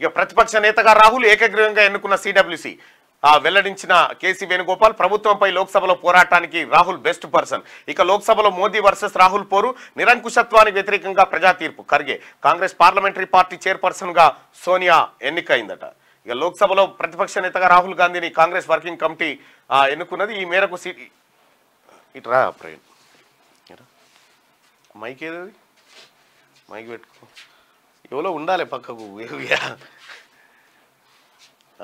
ఇక ప్రతిపక్ష నేతగా రాహుల్ ఏకగ్రీవంగా ఎన్నుకున్న సిడబ్ల్యూసి వెల్లడించిన కేసీ వేణుగోపాల్ ప్రభుత్వంపై లోక్సభలో పోరాటానికి రాహుల్ బెస్ట్ పర్సన్. ఇక లోక్సభలో మోదీ వర్సెస్ రాహుల్ పోరు, నిరంకుశత్వానికి వ్యతిరేకంగా ప్రజా తీర్పు. Kharge Congress parliamentary party chairperson గా సోనియా ఎన్నికైందట. ఇక లోక్సభలో ప్రతిపక్ష నేతగా రాహుల్ గాంధీని కాంగ్రెస్ వర్కింగ్ కమిటీ ఎన్నుకున్నది. ఈ మేరకు ఇట్రా ప్రవీణ్ మైక్ ఏది మైక్ పెట్టుకో, ఎవరో ఉండాలి పక్కకు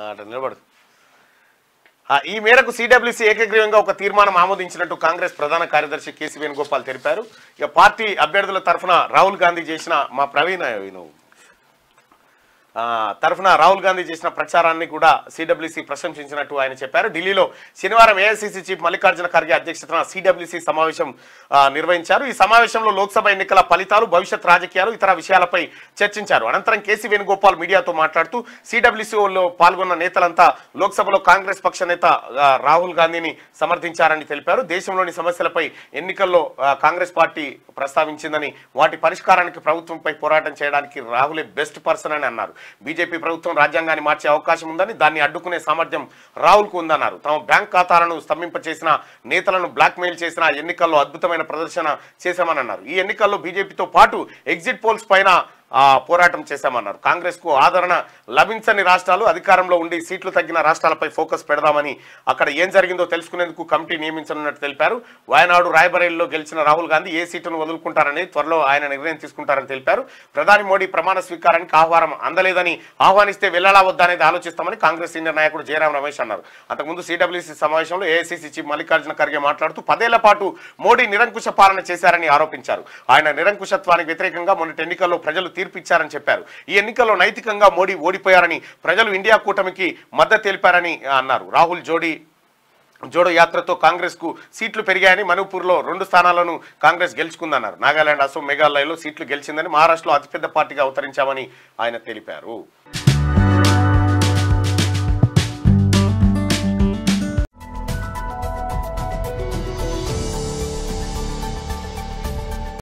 అట్లా నిలబడు. ఈ మేరకు సిడబ్ల్యూసి ఏకగ్రీవంగా ఒక తీర్మానం ఆమోదించినట్టు కాంగ్రెస్ ప్రధాన కార్యదర్శి కేసీ వేణుగోపాల్ తెలిపారు. ఇక పార్టీ అభ్యర్థుల తరఫున రాహుల్ గాంధీ చేసిన రాహుల్ గాంధీ చేసిన ప్రచారాన్ని కూడా సిడబ్ల్యూసి ప్రశంసించినట్టు ఆయన చెప్పారు. ఢిల్లీలో శనివారం ఏఐసిసి చీఫ్ మల్లికార్జున ఖర్గే అధ్యక్షతన సిడబ్ల్యూసి సమావేశం నిర్వహించారు. ఈ సమావేశంలో లోక్సభ ఎన్నికల ఫలితాలు, భవిష్యత్ రాజకీయాలు, ఇతర విషయాలపై చర్చించారు. అనంతరం కేసీ వేణుగోపాల్ మీడియాతో మాట్లాడుతూ సిడబ్ల్యూసిలో పాల్గొన్న నేతలంతా లోక్సభలో కాంగ్రెస్ పక్ష నేత రాహుల్ గాంధీని సమర్థించారని తెలిపారు. దేశంలోని సమస్యలపై ఎన్నికల్లో కాంగ్రెస్ పార్టీ ప్రస్తావించిందని, వాటి పరిష్కారానికి ప్రభుత్వంపై పోరాటం చేయడానికి రాహులే బెస్ట్ పర్సన్ అని అన్నారు. బీజేపీ ప్రభుత్వం రాజ్యాంగాన్ని మార్చే అవకాశం ఉందని, దాన్ని అడ్డుకునే సామర్థ్యం రాహుల్కు ఉందన్నారు. తమ బ్యాంక్ ఖాతాలను స్తంభింపచేసిన నేతలను బ్లాక్మెయిల్ చేసిన ఎన్నికల్లో అద్భుతమైన ప్రదర్శన చేశామని అన్నారు. ఈ ఎన్నికల్లో బీజేపీతో పాటు ఎగ్జిట్ పోల్స్ పైన పోరాటం చేశామన్నారు. కాంగ్రెస్ కు ఆదరణ లభించని రాష్ట్రాలు, అధికారంలో ఉండి సీట్లు తగ్గిన రాష్ట్రాలపై ఫోకస్ పెడదామని, అక్కడ ఏం జరిగిందో తెలుసుకునేందుకు కమిటీ నియమించనున్నట్టు తెలిపారు. వాయనాడు, రాయ్బరేలీలో గెలిచిన రాహుల్ గాంధీ ఏ సీటును వదులుకుంటారని త్వరలో ఆయన నిర్ణయం తీసుకుంటారని తెలిపారు. ప్రధాని మోడీ ప్రమాణ స్వీకారానికి ఆహ్వానం అందలేదని, ఆహ్వానిస్తే వెళ్లాలా వద్దా అనేది ఆలోచిస్తామని కాంగ్రెస్ సీనియర్ నాయకుడు జయరాం రమేష్ అన్నారు. అంతకుముందు సిడబ్ల్యూసీ సమావేశంలో ఏఐసిసి చీఫ్ మల్లికార్జున ఖర్గే మాట్లాడుతూ 10 ఏళ్ల పాటు మోడీ నిరంకుశ పాలన చేశారని ఆరోపించారు. ఆయన నిరంకుశత్వానికి వ్యతిరేకంగా మొన్నటి ఎన్నికల్లో ప్రజలు తీర్పు ఇచ్చారని చెప్పారు. ఈ ఎన్నికల్లో నైతికంగా మోడీ ఓడిపోయారని, ప్రజలు ఇండియా కూటమికి మద్దతు తెలిపారని అన్నారు. రాహుల్ జోడో యాత్రతో కాంగ్రెస్ కు సీట్లు పెరిగాయని, మణిపూర్లో 2 స్థానాలను కాంగ్రెస్ గెలుచుకుందన్నారు. నాగాలాండ్, అసోం, మేఘాలయలో సీట్లు గెలిచిందని, మహారాష్ట్రలో అతిపెద్ద పార్టీగా అవతరించామని ఆయన తెలిపారు.